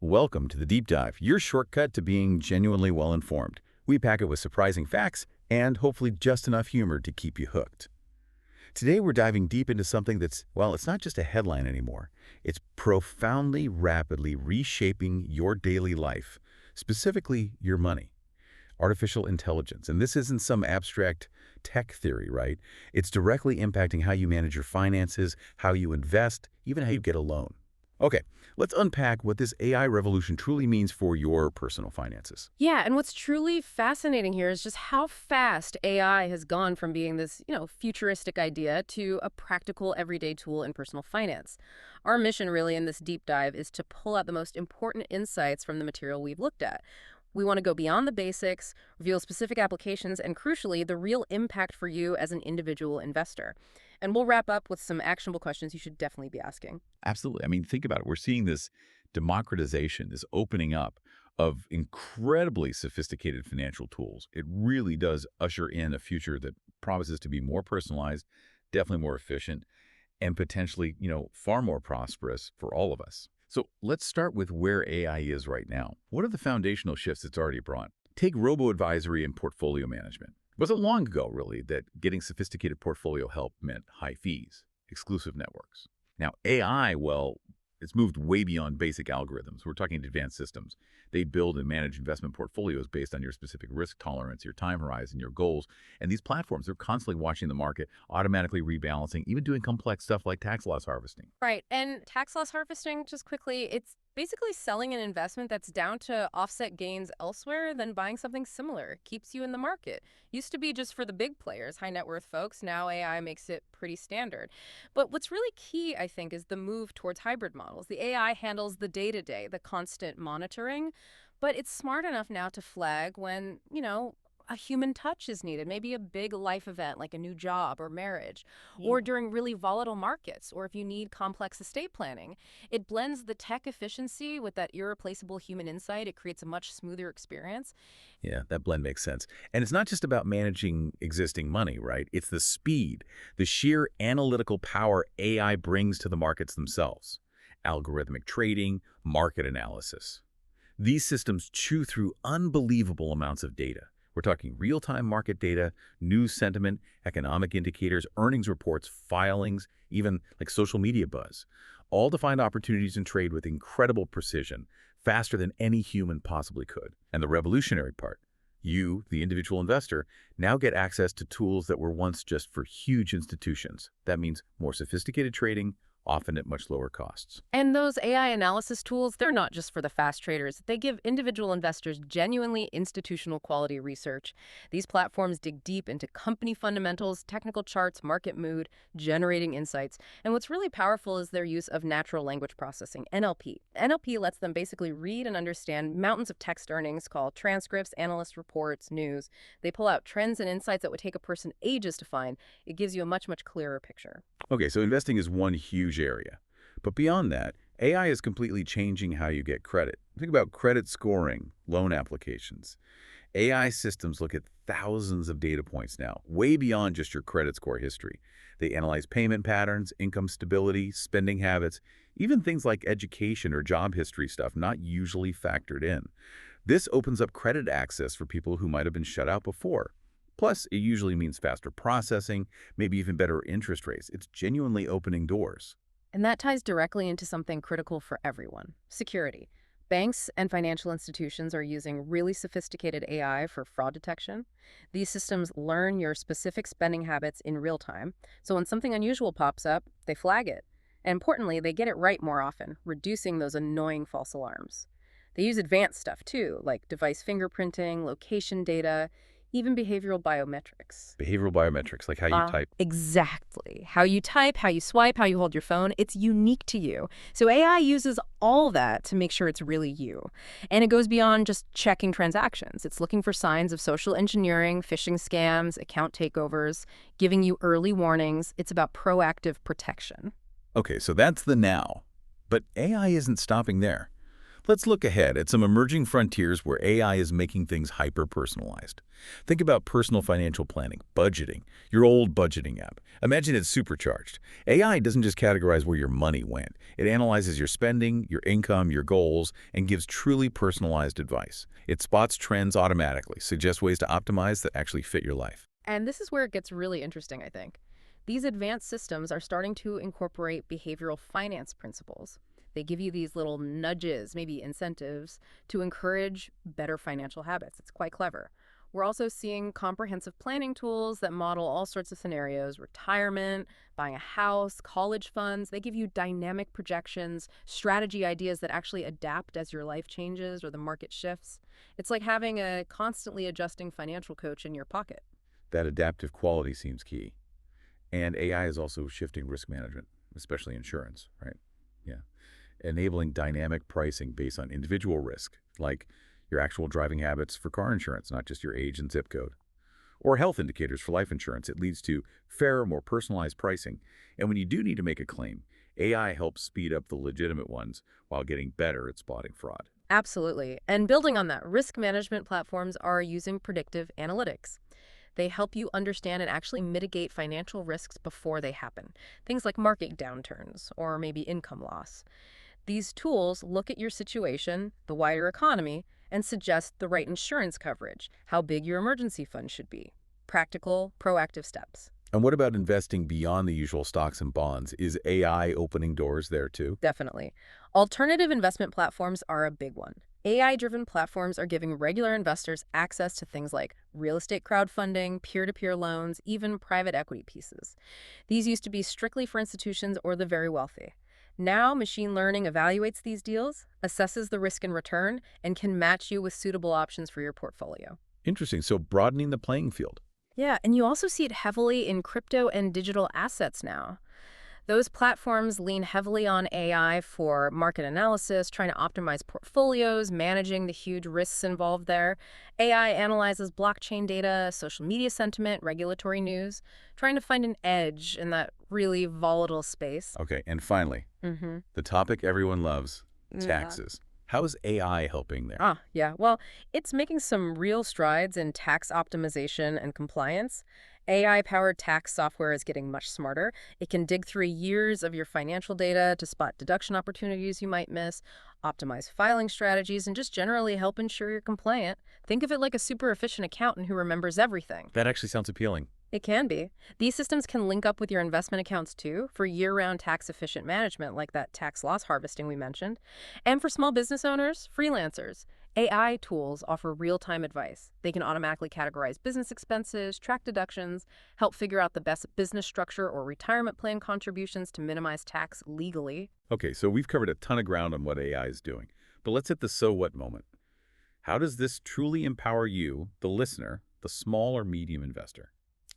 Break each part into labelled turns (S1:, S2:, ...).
S1: Welcome to the Deep Dive, your shortcut to being genuinely well-informed. We pack it with surprising facts and hopefully just enough humor to keep you hooked. Today we're diving deep into something that's, well, it's not just a headline anymore. It's profoundly, rapidly reshaping your daily life, specifically your money. Artificial intelligence. And this isn't some abstract tech theory, right? It's directly impacting how you manage your finances, how you invest, even how you get a loan. Okay, let's unpack what this AI revolution truly means for your personal finances.
S2: Yeah, and what's truly fascinating here is just how fast AI has gone from being this, futuristic idea to a practical everyday tool in personal finance. Our mission really in this deep dive is to pull out the most important insights from the material we've looked at. We want to go beyond the basics, reveal specific applications, and crucially, the real impact for you as an individual investor. And we'll wrap up with some actionable questions you should definitely be asking.
S1: Absolutely. I mean, think about it. We're seeing this democratization, this opening up of incredibly sophisticated financial tools. It really does usher in a future that promises to be more personalized, definitely more efficient, and potentially, far more prosperous for all of us. So let's start with where AI is right now. What are the foundational shifts it's already brought? Take robo-advisory and portfolio management. It wasn't long ago, really, that getting sophisticated portfolio help meant high fees, exclusive networks. Now, AI, well, it's moved way beyond basic algorithms. We're talking advanced systems. They build and manage investment portfolios based on your specific risk tolerance, your time horizon, your goals. And these platforms are constantly watching the market, automatically rebalancing, even doing complex stuff like tax loss harvesting.
S2: Right, and tax loss harvesting, just quickly, it's basically selling an investment that's down to offset gains elsewhere than buying something similar. Keeps you in the market. Used to be just for the big players, high net worth folks. Now AI makes it pretty standard. But what's really key, I think, is the move towards hybrid models. The AI handles the day-to-day, the constant monitoring, but it's smart enough now to flag when, a human touch is needed, maybe a big life event like a new job or marriage, or during really volatile markets, or if you need complex estate planning. It blends the tech efficiency with that irreplaceable human insight. It creates a much smoother experience.
S1: Yeah, that blend makes sense. And it's not just about managing existing money, right? It's the speed, the sheer analytical power AI brings to the markets themselves. Algorithmic trading, market analysis. These systems chew through unbelievable amounts of data. We're talking real-time market data, news sentiment, economic indicators, earnings reports, filings, even like social media buzz, all to find opportunities in trade with incredible precision, faster than any human possibly could. And the revolutionary part, you, the individual investor, now get access to tools that were once just for huge institutions. That means more sophisticated trading, often at much lower costs.
S2: And those AI analysis tools, they're not just for the fast traders. They give individual investors genuinely institutional quality research. These platforms dig deep into company fundamentals, technical charts, market mood, generating insights. And what's really powerful is their use of natural language processing, NLP. NLP lets them basically read and understand mountains of text earnings called transcripts, analyst reports, news. They pull out trends and insights that would take a person ages to find. It gives you a much, much clearer picture.
S1: Okay, so investing is one huge area. But beyond that, AI is completely changing how you get credit. Think about credit scoring, loan applications. AI systems look at thousands of data points now, way beyond just your credit score history. They analyze payment patterns, income stability, spending habits, even things like education or job history stuff not usually factored in. This opens up credit access for people who might have been shut out before. Plus, it usually means faster processing, maybe even better interest rates. It's genuinely opening doors.
S2: And that ties directly into something critical for everyone: security. Banks and financial institutions are using really sophisticated AI for fraud detection. These systems learn your specific spending habits in real time, so when something unusual pops up, they flag it. And importantly, they get it right more often, reducing those annoying false alarms. They use advanced stuff too, like device fingerprinting, location data, even behavioral biometrics.
S1: Behavioral biometrics, like how you type.
S2: Exactly. How you type, how you swipe, how you hold your phone, it's unique to you. So AI uses all that to make sure it's really you. And it goes beyond just checking transactions. It's looking for signs of social engineering, phishing scams, account takeovers, giving you early warnings. It's about proactive protection.
S1: Okay, so that's the now. But AI isn't stopping there. Let's look ahead at some emerging frontiers where AI is making things hyper-personalized. Think about personal financial planning, budgeting, your old budgeting app. Imagine it's supercharged. AI doesn't just categorize where your money went. It analyzes your spending, your income, your goals, and gives truly personalized advice. It spots trends automatically, suggests ways to optimize that actually fit your life.
S2: And this is where it gets really interesting, I think. These advanced systems are starting to incorporate behavioral finance principles. They give you these little nudges, maybe incentives, to encourage better financial habits. It's quite clever. We're also seeing comprehensive planning tools that model all sorts of scenarios: retirement, buying a house, college funds. They give you dynamic projections, strategy ideas that actually adapt as your life changes or the market shifts. It's like having a constantly adjusting financial coach in your pocket.
S1: That adaptive quality seems key. And AI is also shifting risk management, especially insurance, right? Yeah. Enabling dynamic pricing based on individual risk, like your actual driving habits for car insurance, not just your age and zip code. Or health indicators for life insurance. It leads to fairer, more personalized pricing. And when you do need to make a claim, AI helps speed up the legitimate ones while getting better at spotting fraud.
S2: Absolutely. And building on that, risk management platforms are using predictive analytics. They help you understand and actually mitigate financial risks before they happen. Things like market downturns or maybe income loss. These tools look at your situation, the wider economy, and suggest the right insurance coverage, how big your emergency fund should be. Practical, proactive steps.
S1: And what about investing beyond the usual stocks and bonds? Is AI opening doors there too?
S2: Definitely. Alternative investment platforms are a big one. AI-driven platforms are giving regular investors access to things like real estate crowdfunding, peer-to-peer loans, even private equity pieces. These used to be strictly for institutions or the very wealthy. Now, machine learning evaluates these deals, assesses the risk and return, and can match you with suitable options for your portfolio.
S1: Interesting. So broadening the playing field.
S2: Yeah, and you also see it heavily in crypto and digital assets now. Those platforms lean heavily on AI for market analysis, trying to optimize portfolios, managing the huge risks involved there. AI analyzes blockchain data, social media sentiment, regulatory news, trying to find an edge in that really volatile space.
S1: Okay, and finally,
S2: Mm-hmm.
S1: the topic everyone loves,
S2: Yeah.
S1: taxes. How is AI helping there?
S2: Yeah. Well, it's making some real strides in tax optimization and compliance. AI-powered tax software is getting much smarter. It can dig through years of your financial data to spot deduction opportunities you might miss, optimize filing strategies, and just generally help ensure you're compliant. Think of it like a super efficient accountant who remembers everything.
S1: That actually sounds appealing.
S2: It can be. These systems can link up with your investment accounts too for year-round tax-efficient management like that tax loss harvesting we mentioned. And for small business owners, freelancers, AI tools offer real-time advice. They can automatically categorize business expenses, track deductions, help figure out the best business structure or retirement plan contributions to minimize tax legally.
S1: Okay, so we've covered a ton of ground on what AI is doing, but let's hit the so what moment. How does this truly empower you, the listener, the small or medium investor?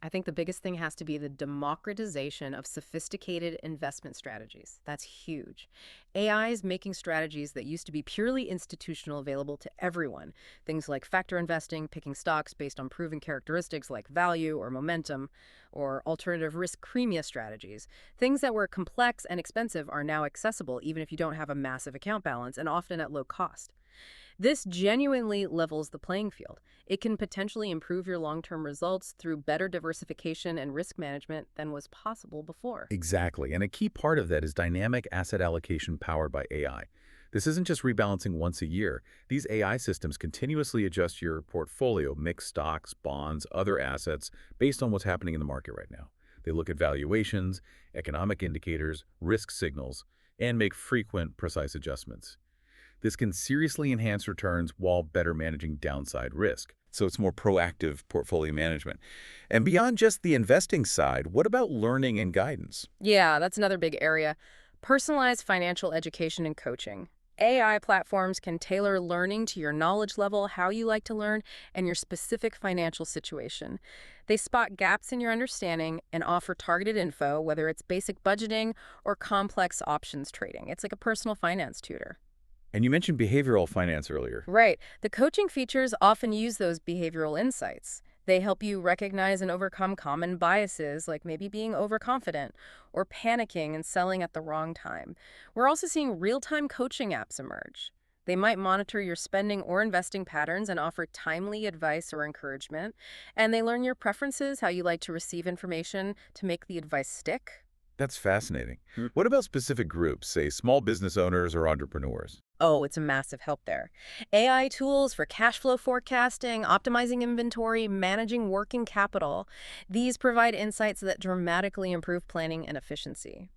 S2: I think the biggest thing has to be the democratization of sophisticated investment strategies. That's huge. AI is making strategies that used to be purely institutional available to everyone. Things like factor investing, picking stocks based on proven characteristics like value or momentum, or alternative risk premia strategies. Things that were complex and expensive are now accessible even if you don't have a massive account balance and often at low cost. This genuinely levels the playing field. It can potentially improve your long-term results through better diversification and risk management than was possible before.
S1: Exactly, and a key part of that is dynamic asset allocation powered by AI. This isn't just rebalancing once a year. These AI systems continuously adjust your portfolio, mix stocks, bonds, other assets, based on what's happening in the market right now. They look at valuations, economic indicators, risk signals, and make frequent, precise adjustments. This can seriously enhance returns while better managing downside risk. So it's more proactive portfolio management. And beyond just the investing side, what about learning and guidance?
S2: Yeah, that's another big area. Personalized financial education and coaching. AI platforms can tailor learning to your knowledge level, how you like to learn, and your specific financial situation. They spot gaps in your understanding and offer targeted info, whether it's basic budgeting or complex options trading. It's like a personal finance tutor.
S1: And you mentioned behavioral finance earlier.
S2: Right. The coaching features often use those behavioral insights. They help you recognize and overcome common biases, like maybe being overconfident or panicking and selling at the wrong time. We're also seeing real-time coaching apps emerge. They might monitor your spending or investing patterns and offer timely advice or encouragement. And they learn your preferences, how you like to receive information to make the advice stick.
S1: That's fascinating. What about specific groups, say small business owners or entrepreneurs?
S2: Oh, it's a massive help there. AI tools for cash flow forecasting, optimizing inventory, managing working capital. These provide insights that dramatically improve planning and efficiency.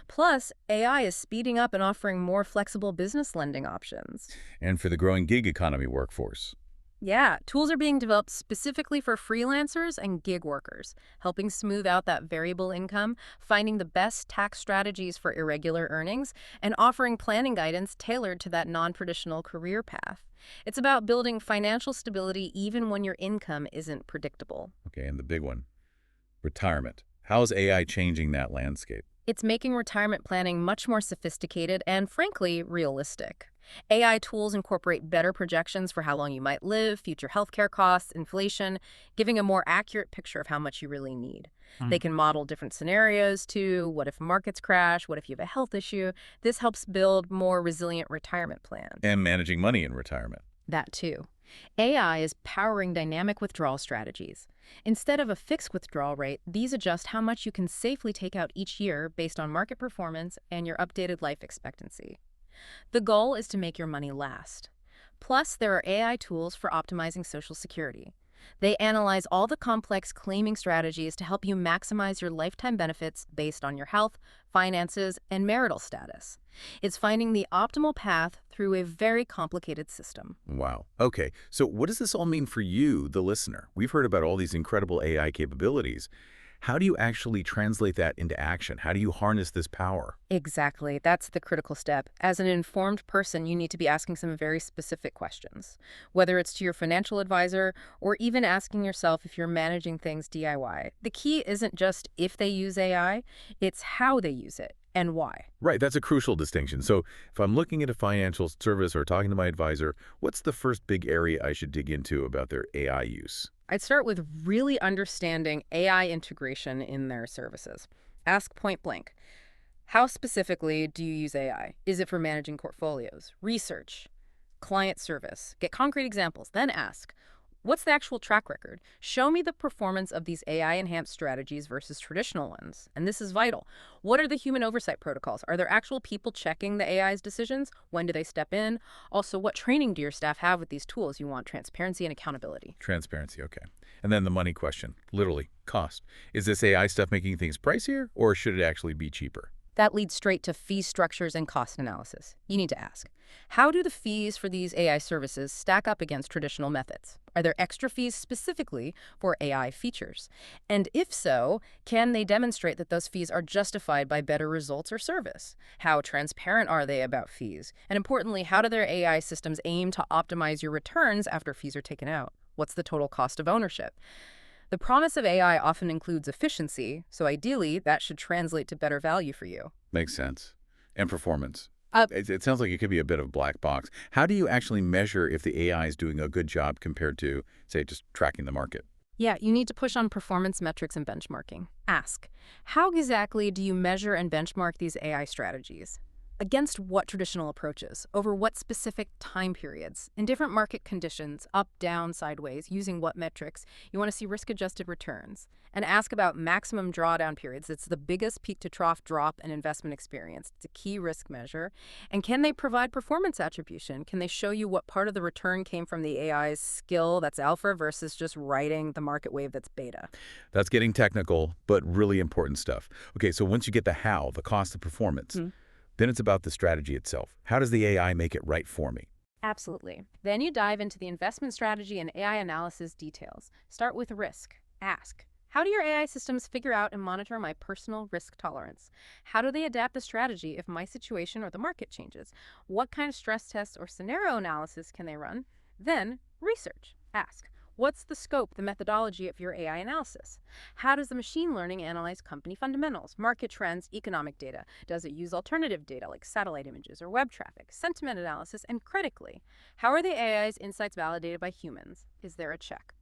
S2: Plus, AI is speeding up and offering more flexible business lending options.
S1: And for the growing gig economy workforce?
S2: Yeah, tools are being developed specifically for freelancers and gig workers, helping smooth out that variable income, finding the best tax strategies for irregular earnings, and offering planning guidance tailored to that non-traditional career path. It's about building financial stability even when your income isn't predictable.
S1: Okay, and the big one, retirement. How is AI changing that landscape?
S2: It's making retirement planning much more sophisticated and, frankly, realistic. AI tools incorporate better projections for how long you might live, future healthcare costs, inflation, giving a more accurate picture of how much you really need. They can model different scenarios too. What if markets crash? What if you have a health issue? This helps build more resilient retirement plans.
S1: And managing money in retirement.
S2: That too. AI is powering dynamic withdrawal strategies. Instead of a fixed withdrawal rate, these adjust how much you can safely take out each year based on market performance and your updated life expectancy. The goal is to make your money last. Plus, there are AI tools for optimizing Social Security. They analyze all the complex claiming strategies to help you maximize your lifetime benefits based on your health, finances, and marital status. It's finding the optimal path through a very complicated system.
S1: Wow. Okay, so what does this all mean for you, the listener? We've heard about all these incredible AI capabilities. How do you actually translate that into action? How do you harness this power?
S2: Exactly. That's the critical step. As an informed person, you need to be asking some very specific questions, whether it's to your financial advisor or even asking yourself if you're managing things DIY. The key isn't just if they use AI, it's how they use it and why.
S1: Right, that's a crucial distinction. So if I'm looking at a financial service or talking to my advisor, what's the first big area I should dig into about their AI use?
S2: I'd start with really understanding AI integration in their services. Ask point blank, how specifically do you use AI? Is it for managing portfolios, research, client service? Get concrete examples, then ask, what's the actual track record? Show me the performance of these AI-enhanced strategies versus traditional ones. And this is vital. What are the human oversight protocols? Are there actual people checking the AI's decisions? When do they step in? Also, what training do your staff have with these tools? You want transparency and accountability.
S1: Transparency, okay. And then the money question, literally, cost. Is this AI stuff making things pricier, or should it actually be cheaper?
S2: That leads straight to fee structures and cost analysis. You need to ask, how do the fees for these AI services stack up against traditional methods? Are there extra fees specifically for AI features? And if so, can they demonstrate that those fees are justified by better results or service? How transparent are they about fees? And importantly, how do their AI systems aim to optimize your returns after fees are taken out? What's the total cost of ownership? The promise of AI often includes efficiency, so ideally, that should translate to better value for you.
S1: Makes sense. And performance.
S2: Uh,
S1: It sounds like it could be a bit of a black box. How do you actually measure if the AI is doing a good job compared to, say, just tracking the market?
S2: Yeah, you need to push on performance metrics and benchmarking. Ask, how exactly do you measure and benchmark these AI strategies? Against what traditional approaches? Over what specific time periods? In different market conditions, up, down, sideways, using what metrics? You want to see risk-adjusted returns. And ask about maximum drawdown periods. It's the biggest peak-to-trough drop in investment experience. It's a key risk measure. And can they provide performance attribution? Can they show you what part of the return came from the AI's skill that's alpha versus just riding the market wave that's beta?
S1: That's getting technical, but really important stuff. Okay, so once you get the how, the cost of performance, then it's about the strategy itself. How does the AI make it right for me?
S2: Absolutely. Then you dive into the investment strategy and AI analysis details. Start with risk. Ask, how do your AI systems figure out and monitor my personal risk tolerance? How do they adapt the strategy if my situation or the market changes? What kind of stress tests or scenario analysis can they run? Then, research. Ask, what's the scope, the methodology of your AI analysis? How does the machine learning analyze company fundamentals, market trends, economic data? Does it use alternative data like satellite images or web traffic, sentiment analysis, and critically, how are the AI's insights validated by humans? Is there a check?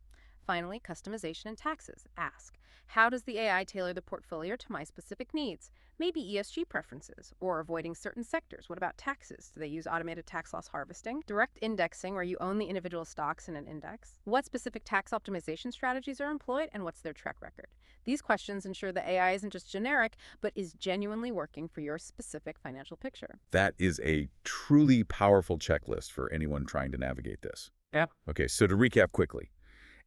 S2: Finally, customization and taxes. Ask, how does the AI tailor the portfolio to my specific needs? Maybe ESG preferences or avoiding certain sectors. What about taxes? Do they use automated tax loss harvesting, direct indexing where you own the individual stocks in an index? What specific tax optimization strategies are employed and what's their track record? These questions ensure the AI isn't just generic, but is genuinely working for your specific financial picture.
S1: That is a truly powerful checklist for anyone trying to navigate this.
S2: Yeah.
S1: Okay, so to recap quickly,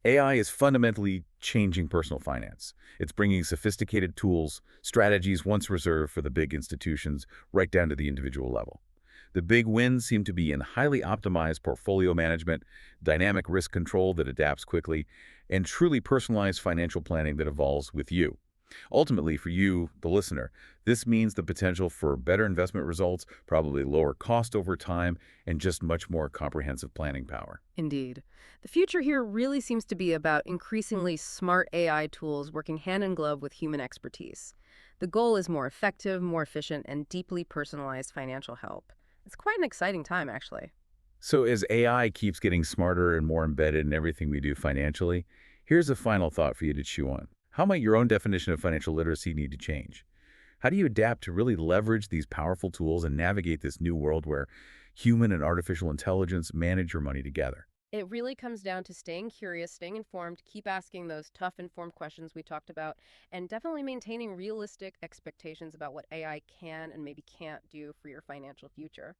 S1: AI is fundamentally changing personal finance. It's bringing sophisticated tools, strategies once reserved for the big institutions, right down to the individual level. The big wins seem to be in highly optimized portfolio management, dynamic risk control that adapts quickly, and truly personalized financial planning that evolves with you. Ultimately, for you, the listener, this means the potential for better investment results, probably lower cost over time, and just much more comprehensive planning power.
S2: Indeed. The future here really seems to be about increasingly smart AI tools working hand in glove with human expertise. The goal is more effective, more efficient, and deeply personalized financial help. It's quite an exciting time, actually.
S1: So as AI keeps getting smarter and more embedded in everything we do financially, here's a final thought for you to chew on. How might your own definition of financial literacy need to change? How do you adapt to really leverage these powerful tools and navigate this new world where human and artificial intelligence manage your money together?
S2: It really comes down to staying curious, staying informed, keep asking those tough, informed questions we talked about, and definitely maintaining realistic expectations about what AI can and maybe can't do for your financial future.